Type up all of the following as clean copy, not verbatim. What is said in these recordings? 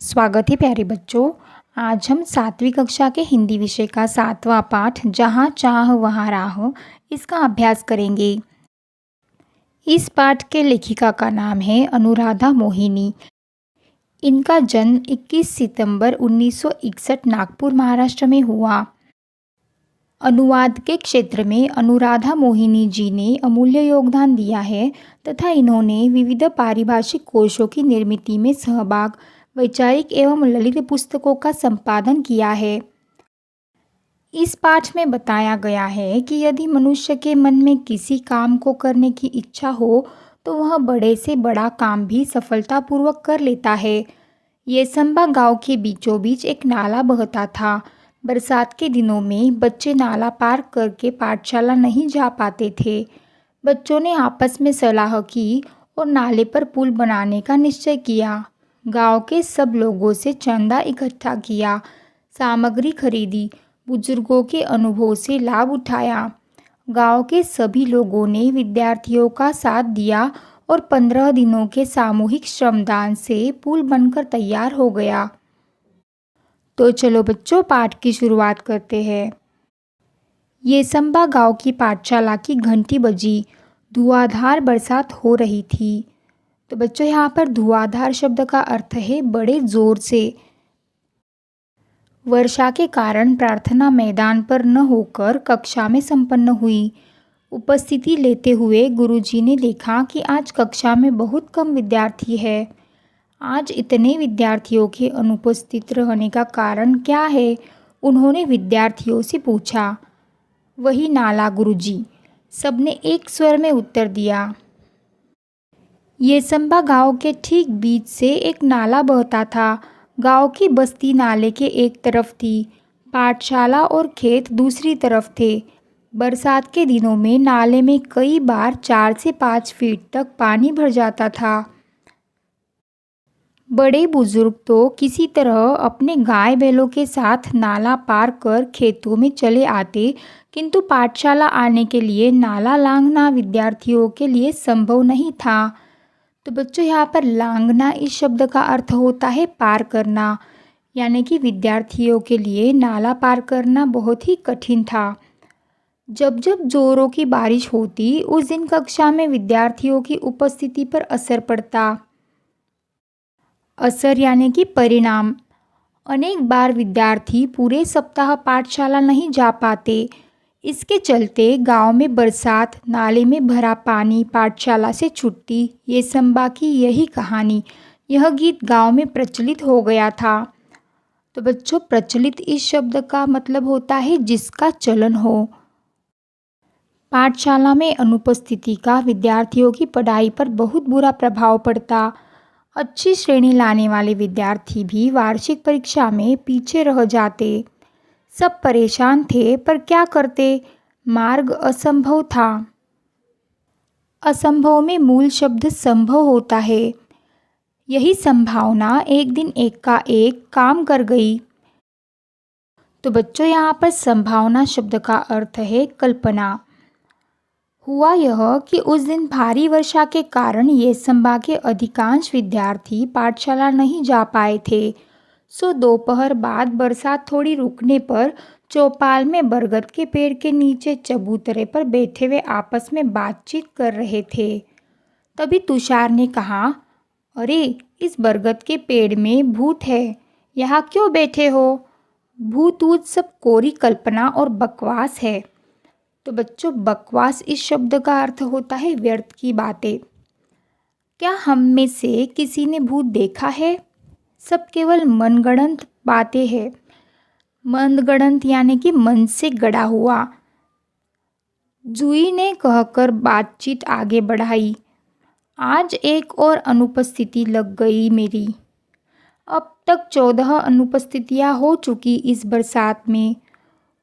स्वागत है प्यारे बच्चों। आज हम 7वीं कक्षा के हिंदी विषय का 7वां पाठ जहाँ चाह वहाँ राह इसका अभ्यास करेंगे। इस पाठ के लेखिका का नाम है अनुराधा मोहिनी। इनका जन्म 21 सितंबर 1961 नागपुर महाराष्ट्र में हुआ। अनुवाद के क्षेत्र में अनुराधा मोहिनी जी ने अमूल्य योगदान दिया है तथा इन्होंने विविध पारिभाषिक कोशों की निर्मिति में सहभाग वैचारिक एवं ललित पुस्तकों का संपादन किया है। इस पाठ में बताया गया है कि यदि मनुष्य के मन में किसी काम को करने की इच्छा हो तो वह बड़े से बड़ा काम भी सफलतापूर्वक कर लेता है। येसंबा गांव के बीचों बीच एक नाला बहता था। बरसात के दिनों में बच्चे नाला पार करके पाठशाला नहीं जा पाते थे। बच्चों ने आपस में सलाह की और नाले पर पुल बनाने का निश्चय किया। गांव के सब लोगों से चंदा इकट्ठा किया, सामग्री खरीदी, बुजुर्गों के अनुभव से लाभ उठाया। गांव के सभी लोगों ने विद्यार्थियों का साथ दिया और 15 दिनों के सामूहिक श्रमदान से पुल बनकर तैयार हो गया। तो चलो बच्चों, पाठ की शुरुआत करते हैं। येसंबा गांव की पाठशाला की घंटी बजी। धुआंधार बरसात हो रही थी। तो बच्चों, यहाँ पर धुआंधार शब्द का अर्थ है बड़े जोर से। वर्षा के कारण प्रार्थना मैदान पर न होकर कक्षा में संपन्न हुई। उपस्थिति लेते हुए गुरुजी ने देखा कि आज कक्षा में बहुत कम विद्यार्थी है। आज इतने विद्यार्थियों के अनुपस्थित रहने का कारण क्या है? उन्होंने विद्यार्थियों से पूछा। वही नाला गुरुजी, सबने एक स्वर में उत्तर दिया। येसंबा गांव के ठीक बीच से एक नाला बहता था। गांव की बस्ती नाले के एक तरफ थी, पाठशाला और खेत दूसरी तरफ थे। बरसात के दिनों में नाले में कई बार 4 से 5 फीट तक पानी भर जाता था। बड़े बुजुर्ग तो किसी तरह अपने गाय बैलों के साथ नाला पार कर खेतों में चले आते, किंतु पाठशाला आने के लिए नाला लांघना विद्यार्थियों के लिए संभव नहीं था। तो बच्चों, यहाँ पर लांघना इस शब्द का अर्थ होता है पार करना, यानी कि विद्यार्थियों के लिए नाला पार करना बहुत ही कठिन था। जब जब जोरों की बारिश होती, उस दिन कक्षा में विद्यार्थियों की उपस्थिति पर असर पड़ता। असर यानी कि परिणाम। अनेक बार विद्यार्थी पूरे सप्ताह पाठशाला नहीं जा पाते। इसके चलते गांव में बरसात, नाले में भरा पानी, पाठशाला से छुट्टी, येसंबा की यही कहानी, यह गीत गांव में प्रचलित हो गया था। तो बच्चों, प्रचलित इस शब्द का मतलब होता है जिसका चलन हो। पाठशाला में अनुपस्थिति का विद्यार्थियों की पढ़ाई पर बहुत बुरा प्रभाव पड़ता। अच्छी श्रेणी लाने वाले विद्यार्थी भी वार्षिक परीक्षा में पीछे रह जाते। सब परेशान थे, पर क्या करते? मार्ग असंभव था। असंभव में मूल शब्द संभव होता है। यही संभावना एक दिन एक का एक काम कर गई। तो बच्चों, यहाँ पर संभावना शब्द का अर्थ है कल्पना। हुआ यह कि उस दिन भारी वर्षा के कारण येसंबा के अधिकांश विद्यार्थी पाठशाला नहीं जा पाए थे। सो दोपहर बाद बरसात थोड़ी रुकने पर चौपाल में बरगद के पेड़ के नीचे चबूतरे पर बैठे हुए आपस में बातचीत कर रहे थे। तभी तुषार ने कहा, अरे, इस बरगद के पेड़ में भूत है, यहाँ क्यों बैठे हो? भूत ऊत सब कोरी कल्पना और बकवास है। तो बच्चों, बकवास इस शब्द का अर्थ होता है व्यर्थ की बातें। क्या हम में से किसी ने भूत देखा है? सब केवल मनगढ़ंत बातें हैं। मनगढ़ंत यानी कि मन से गढ़ा हुआ। जूही ने कहकर बातचीत आगे बढ़ाई। आज एक और अनुपस्थिति लग गई मेरी। अब तक 14 अनुपस्थितियां हो चुकी इस बरसात में।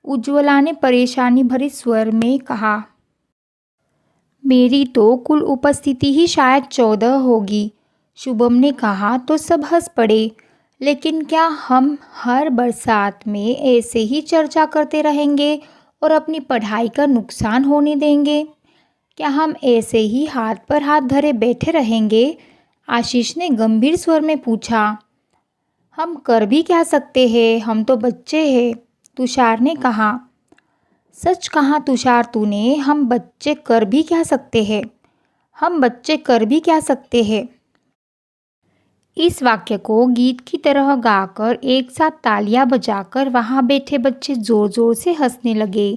उज्ज्वला ने परेशानी भरे स्वर में कहा। मेरी तो कुल उपस्थिति ही शायद 14 होगी, शुभम ने कहा। तो सब हंस पड़े। लेकिन क्या हम हर बरसात में ऐसे ही चर्चा करते रहेंगे और अपनी पढ़ाई का नुकसान होने देंगे? क्या हम ऐसे ही हाथ पर हाथ धरे बैठे रहेंगे? आशीष ने गंभीर स्वर में पूछा। हम कर भी क्या सकते हैं, हम तो बच्चे हैं, तुषार ने कहा। सच कहा तुषार तूने, हम बच्चे कर भी क्या सकते हैं, हम बच्चे कर भी क्या सकते हैं। इस वाक्य को गीत की तरह गाकर एक साथ तालियां बजाकर वहाँ बैठे बच्चे ज़ोर ज़ोर से हंसने लगे।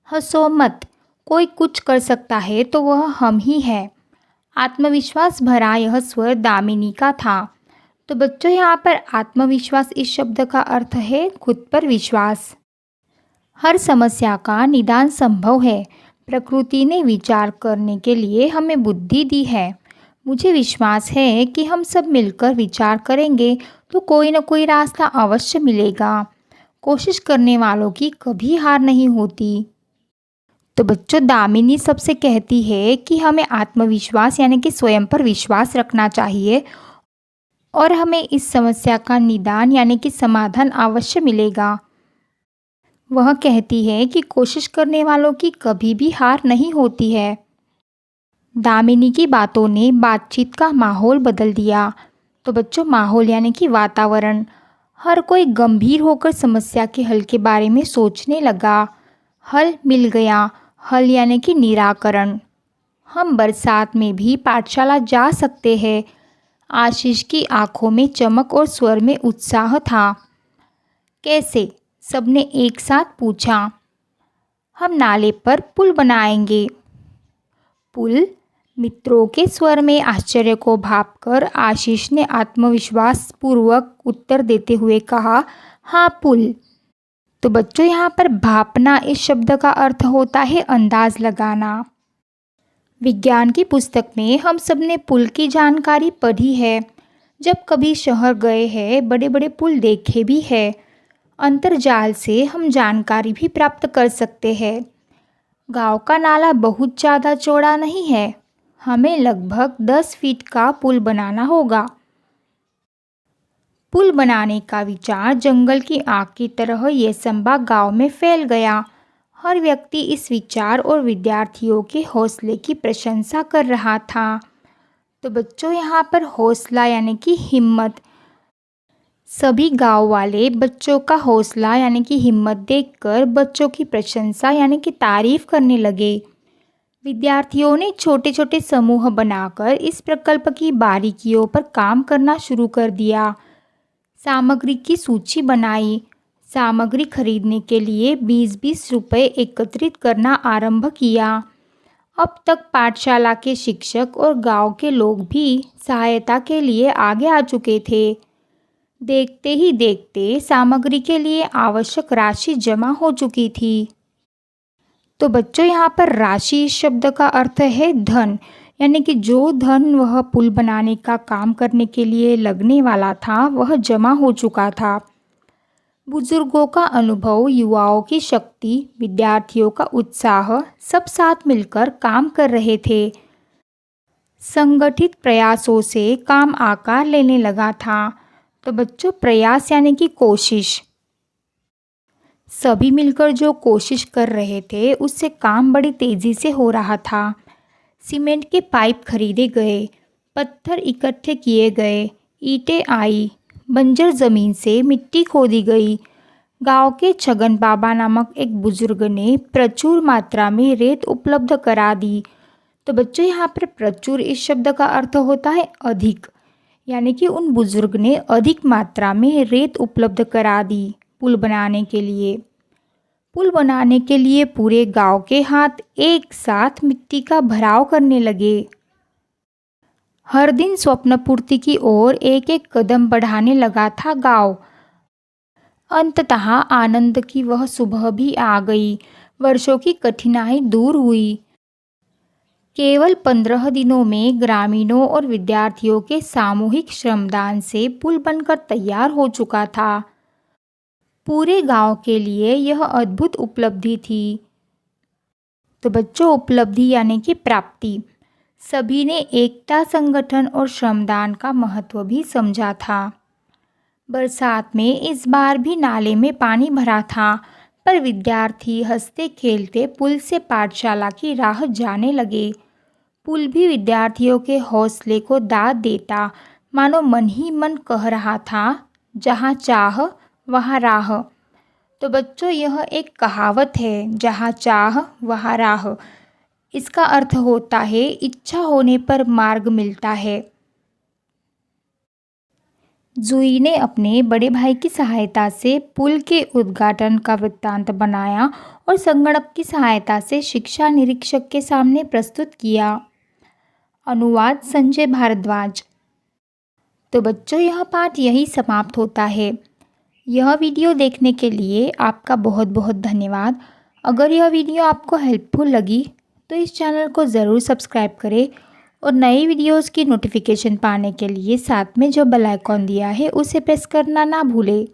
हंसो मत, कोई कुछ कर सकता है तो वह हम ही है। आत्मविश्वास भरा यह स्वर दामिनी का था। तो बच्चों, यहाँ पर आत्मविश्वास इस शब्द का अर्थ है खुद पर विश्वास। हर समस्या का निदान संभव है। प्रकृति ने विचार करने के लिए हमें बुद्धि दी है। मुझे विश्वास है कि हम सब मिलकर विचार करेंगे तो कोई न कोई रास्ता अवश्य मिलेगा। कोशिश करने वालों की कभी हार नहीं होती। तो बच्चों, दामिनी सबसे कहती है कि हमें आत्मविश्वास यानी कि स्वयं पर विश्वास रखना चाहिए और हमें इस समस्या का निदान यानी कि समाधान अवश्य मिलेगा। वह कहती है कि कोशिश करने वालों की कभी भी हार नहीं होती है। दामिनी की बातों ने बातचीत का माहौल बदल दिया। तो बच्चों, माहौल यानी कि वातावरण। हर कोई गंभीर होकर समस्या के हल के बारे में सोचने लगा। हल मिल गया। हल यानी कि निराकरण। हम बरसात में भी पाठशाला जा सकते हैं। आशीष की आंखों में चमक और स्वर में उत्साह था। कैसे? सबने एक साथ पूछा। हम नाले पर पुल बनाएंगे। पुल? मित्रों के स्वर में आश्चर्य को भांपकर आशीष ने आत्मविश्वास पूर्वक उत्तर देते हुए कहा, हाँ, पुल। तो बच्चों, यहाँ पर भापना इस शब्द का अर्थ होता है अंदाज लगाना। विज्ञान की पुस्तक में हम सब ने पुल की जानकारी पढ़ी है। जब कभी शहर गए हैं, बड़े बड़े पुल देखे भी हैं। अंतर्जाल से हम जानकारी भी प्राप्त कर सकते हैं। गांव का नाला बहुत ज़्यादा चौड़ा नहीं है। हमें लगभग 10 फीट का पुल बनाना होगा। पुल बनाने का विचार जंगल की आग की तरह येसंबा गांव में फैल गया। हर व्यक्ति इस विचार और विद्यार्थियों के हौसले की प्रशंसा कर रहा था। तो बच्चों, यहाँ पर हौसला यानी कि हिम्मत। सभी गांव वाले बच्चों का हौसला यानी कि हिम्मत देखकर बच्चों की प्रशंसा यानी कि तारीफ करने लगे। विद्यार्थियों ने छोटे छोटे समूह बनाकर इस प्रकल्प की बारीकियों पर काम करना शुरू कर दिया। सामग्री की सूची बनाई। सामग्री खरीदने के लिए 20-20 रुपये एकत्रित करना आरंभ किया। अब तक पाठशाला के शिक्षक और गांव के लोग भी सहायता के लिए आगे आ चुके थे। देखते ही देखते सामग्री के लिए आवश्यक राशि जमा हो चुकी थी। तो बच्चों, यहाँ पर राशि इस शब्द का अर्थ है धन, यानी कि जो धन वह पुल बनाने का काम करने के लिए लगने वाला था वह जमा हो चुका था। बुजुर्गों का अनुभव, युवाओं की शक्ति, विद्यार्थियों का उत्साह, सब साथ मिलकर काम कर रहे थे। संगठित प्रयासों से काम आकार लेने लगा था। तो बच्चों, प्रयास यानी कि कोशिश। सभी मिलकर जो कोशिश कर रहे थे उससे काम बड़ी तेज़ी से हो रहा था। सीमेंट के पाइप खरीदे गए, पत्थर इकट्ठे किए गए, ईंटें आई, बंजर ज़मीन से मिट्टी खोदी गई। गांव के छगन बाबा नामक एक बुजुर्ग ने प्रचुर मात्रा में रेत उपलब्ध करा दी। तो बच्चों, यहाँ पर प्रचुर इस शब्द का अर्थ होता है अधिक, यानी कि उन बुजुर्ग ने अधिक मात्रा में रेत उपलब्ध करा दी पुल बनाने के लिए। पुल बनाने के लिए पूरे गांव के हाथ एक साथ मिट्टी का भराव करने लगे। हर दिन स्वप्न पूर्ति की ओर एक एक कदम बढ़ाने लगा था गांव। अंततः आनंद की वह सुबह भी आ गई। वर्षों की कठिनाई दूर हुई। केवल 15 दिनों में ग्रामीणों और विद्यार्थियों के सामूहिक श्रमदान से पुल बनकर तैयार हो चुका था। पूरे गांव के लिए यह अद्भुत उपलब्धि थी। तो बच्चों, उपलब्धि यानी कि प्राप्ति। सभी ने एकता, संगठन और श्रमदान का महत्व भी समझा था। बरसात में इस बार भी नाले में पानी भरा था, पर विद्यार्थी हंसते खेलते पुल से पाठशाला की राह जाने लगे। पुल भी विद्यार्थियों के हौसले को दाद देता, मानो मन ही मन कह रहा था, जहाँ चाह वहाँ राह। तो बच्चों यह एक कहावत है, जहाँ चाह वहाँ राह। इसका अर्थ होता है इच्छा होने पर मार्ग मिलता है। जूही ने अपने बड़े भाई की सहायता से पुल के उद्घाटन का वृत्तांत बनाया और संगणक की सहायता से शिक्षा निरीक्षक के सामने प्रस्तुत किया। अनुवाद संजय भारद्वाज। तो बच्चों यह पाठ यही समाप्त होता है। यह वीडियो देखने के लिए आपका बहुत बहुत धन्यवाद। अगर यह वीडियो आपको हेल्पफुल लगी तो इस चैनल को ज़रूर सब्सक्राइब करें और नई वीडियोस की नोटिफिकेशन पाने के लिए साथ में जो बेल आइकॉन दिया है उसे प्रेस करना ना भूलें।